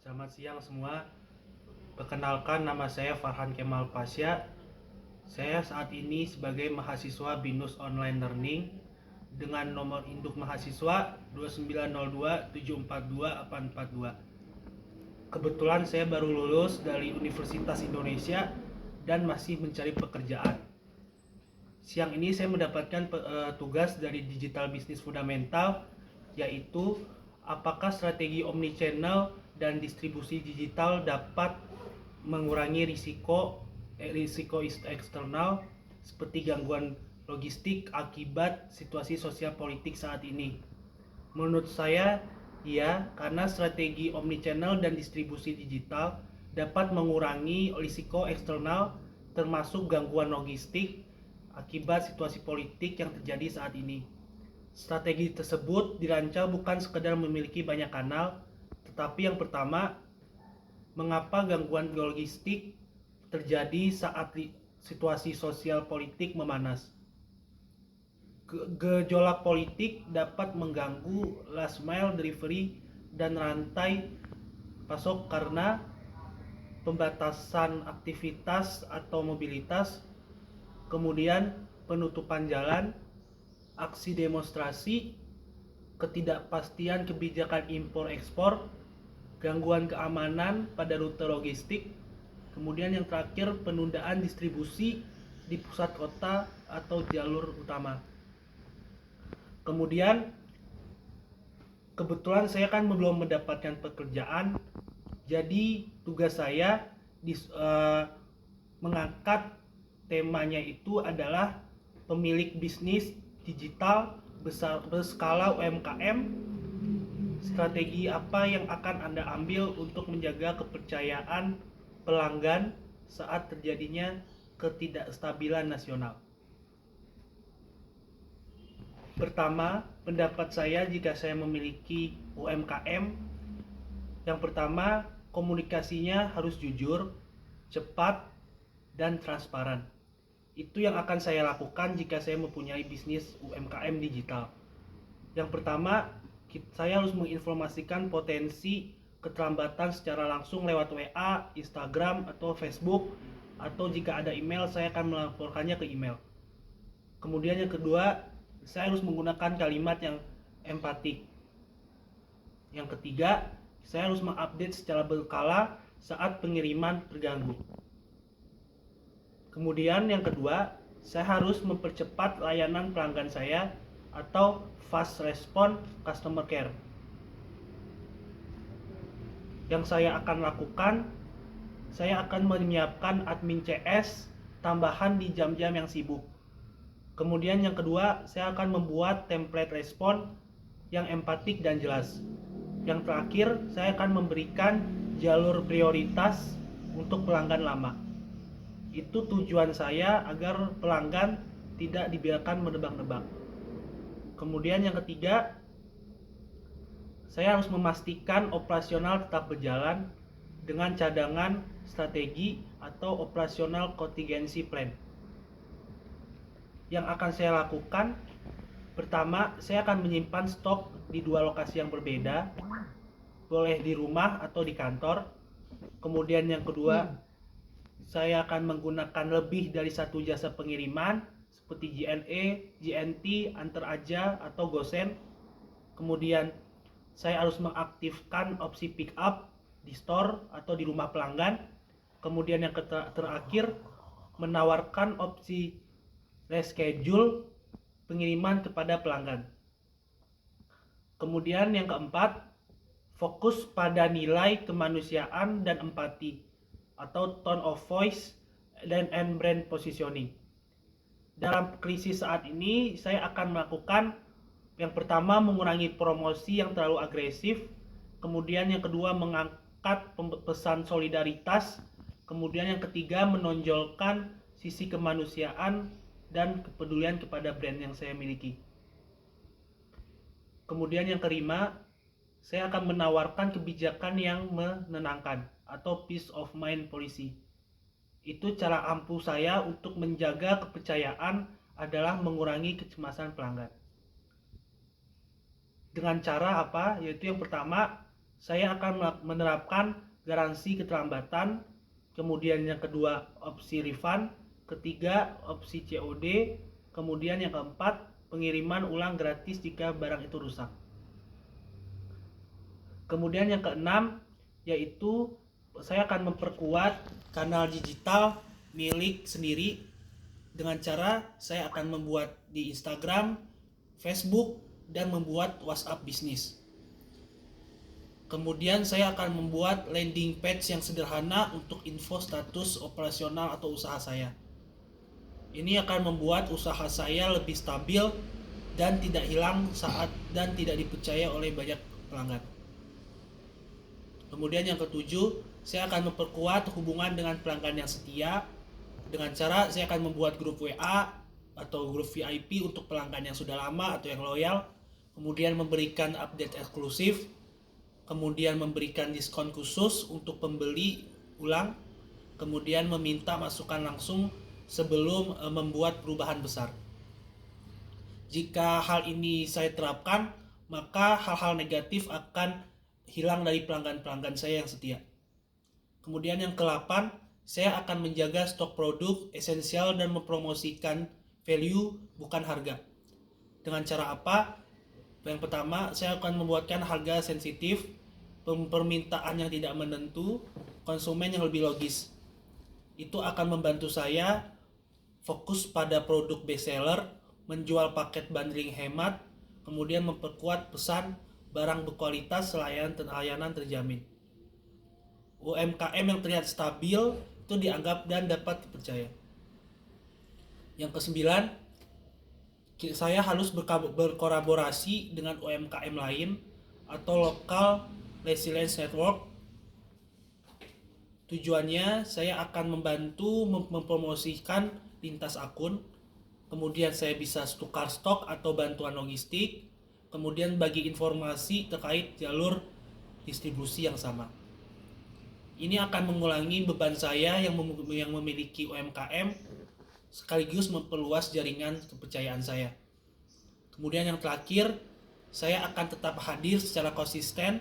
Selamat siang semua. Perkenalkan, nama saya Farhan Kemal Pasya. Saya saat ini sebagai mahasiswa BINUS Online Learning dengan nomor induk mahasiswa 2902742842. Kebetulan saya baru lulus dari Universitas Indonesia dan masih mencari pekerjaan. Siang ini saya mendapatkan tugas dari Digital Business Fundamental, yaitu apakah strategi omnichannel dan distribusi digital dapat mengurangi risiko eksternal seperti gangguan logistik akibat situasi sosial politik saat ini. Menurut saya, ya, karena strategi omnichannel dan distribusi digital dapat mengurangi risiko eksternal termasuk gangguan logistik akibat situasi politik yang terjadi saat ini. Strategi tersebut dirancang bukan sekedar memiliki banyak kanal, tetapi yang pertama, mengapa gangguan logistik terjadi saat situasi sosial politik memanas. Gejolak politik dapat mengganggu last mile delivery dan rantai pasok karena pembatasan aktivitas atau mobilitas, kemudian penutupan jalan, aksi demonstrasi, ketidakpastian kebijakan impor-ekspor, gangguan keamanan pada rute logistik, kemudian yang terakhir penundaan distribusi di pusat kota atau jalur utama. Kemudian kebetulan saya kan belum mendapatkan pekerjaan, jadi tugas saya mengangkat temanya itu adalah pemilik bisnis digital berskala UMKM. Strategi apa yang akan Anda ambil untuk menjaga kepercayaan pelanggan saat terjadinya ketidakstabilan nasional? Pertama, pendapat saya jika saya memiliki UMKM, yang pertama, komunikasinya harus jujur, cepat, dan transparan. Itu yang akan saya lakukan jika saya mempunyai bisnis UMKM digital. Yang pertama, saya harus menginformasikan potensi keterlambatan secara langsung lewat WA, Instagram, atau Facebook, atau jika ada email, saya akan melaporkannya ke email. Kemudian yang kedua, saya harus menggunakan kalimat yang empatik. Yang ketiga, saya harus mengupdate secara berkala saat pengiriman terganggu. Kemudian yang kedua, saya harus mempercepat layanan pelanggan saya atau fast response customer care. Yang saya akan lakukan, saya akan menyiapkan admin CS tambahan di jam-jam yang sibuk. Kemudian yang kedua, saya akan membuat template respon yang empatik dan jelas. Yang terakhir, saya akan memberikan jalur prioritas untuk pelanggan lama. Itu tujuan saya agar pelanggan tidak dibiarkan menebak-nebak. Kemudian yang ketiga, saya harus memastikan operasional tetap berjalan dengan cadangan strategi atau operasional contingency plan. Yang akan saya lakukan, pertama, saya akan menyimpan stok di dua lokasi yang berbeda, boleh di rumah atau di kantor. Kemudian yang kedua, saya akan menggunakan lebih dari satu jasa pengiriman seperti JNE, JNT, Antar Aja, atau Gosen. Kemudian saya harus mengaktifkan opsi pick up di store atau di rumah pelanggan. Kemudian yang terakhir, menawarkan opsi reschedule pengiriman kepada pelanggan. Kemudian yang keempat, fokus pada nilai kemanusiaan dan empati atau tone of voice dan brand positioning. Dalam krisis saat ini, saya akan melakukan yang pertama, mengurangi promosi yang terlalu agresif. Kemudian yang kedua, mengangkat pesan solidaritas. Kemudian yang ketiga, menonjolkan sisi kemanusiaan dan kepedulian kepada brand yang saya miliki. Kemudian yang kelima, saya akan menawarkan kebijakan yang menenangkan atau peace of mind policy. Itu cara ampuh saya untuk menjaga kepercayaan adalah mengurangi kecemasan pelanggan. Dengan cara apa? Yaitu yang pertama, saya akan menerapkan garansi keterlambatan, kemudian yang kedua opsi refund, ketiga opsi COD, kemudian yang keempat pengiriman ulang gratis jika barang itu rusak. Kemudian yang keenam yaitu saya akan memperkuat kanal digital milik sendiri dengan cara saya akan membuat di Instagram, Facebook, dan membuat WhatsApp bisnis. Kemudian saya akan membuat landing page yang sederhana untuk info status operasional atau usaha saya. Ini akan membuat usaha saya lebih stabil dan tidak hilang saat dan tidak dipercaya oleh banyak pelanggan. Kemudian yang ketujuh, saya akan memperkuat hubungan dengan pelanggan yang setia dengan cara saya akan membuat grup WA atau grup VIP untuk pelanggan yang sudah lama atau yang loyal, kemudian memberikan update eksklusif, kemudian memberikan diskon khusus untuk pembeli ulang, kemudian meminta masukan langsung sebelum membuat perubahan besar. Jika hal ini saya terapkan, maka hal-hal negatif akan hilang dari pelanggan-pelanggan saya yang setia. Kemudian yang ke-8, saya akan menjaga stok produk esensial dan mempromosikan value bukan harga. Dengan cara apa? Yang pertama, saya akan membuatkan harga sensitif, permintaan yang tidak menentu, konsumen yang lebih logis. Itu akan membantu saya fokus pada produk best seller, menjual paket bundling hemat, kemudian memperkuat pesan barang berkualitas, layanan terjamin. UMKM yang terlihat stabil itu dianggap dan dapat dipercaya. Yang kesembilan, saya harus berkolaborasi dengan UMKM lain atau local resilience network. Tujuannya saya akan membantu mempromosikan lintas akun, kemudian saya bisa tukar stok atau bantuan logistik, kemudian bagi informasi terkait jalur distribusi yang sama. Ini akan mengurangi beban saya yang memiliki UMKM sekaligus memperluas jaringan kepercayaan saya. Kemudian yang terakhir, saya akan tetap hadir secara konsisten.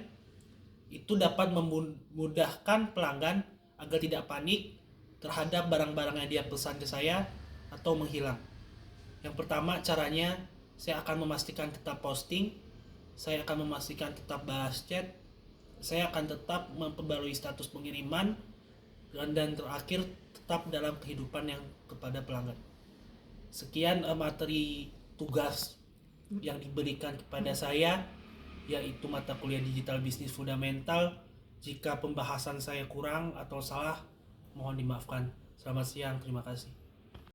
Itu dapat memudahkan pelanggan agar tidak panik terhadap barang-barang yang dia pesan ke saya atau menghilang. Yang pertama caranya, saya akan memastikan tetap posting, saya akan memastikan tetap balas chat, saya akan tetap memperbarui status pengiriman, dan terakhir tetap dalam kehidupan yang kepada pelanggan. Sekian materi tugas yang diberikan kepada saya, yaitu mata kuliah digital bisnis fundamental. Jika pembahasan saya kurang atau salah, mohon dimaafkan. Selamat siang, terima kasih.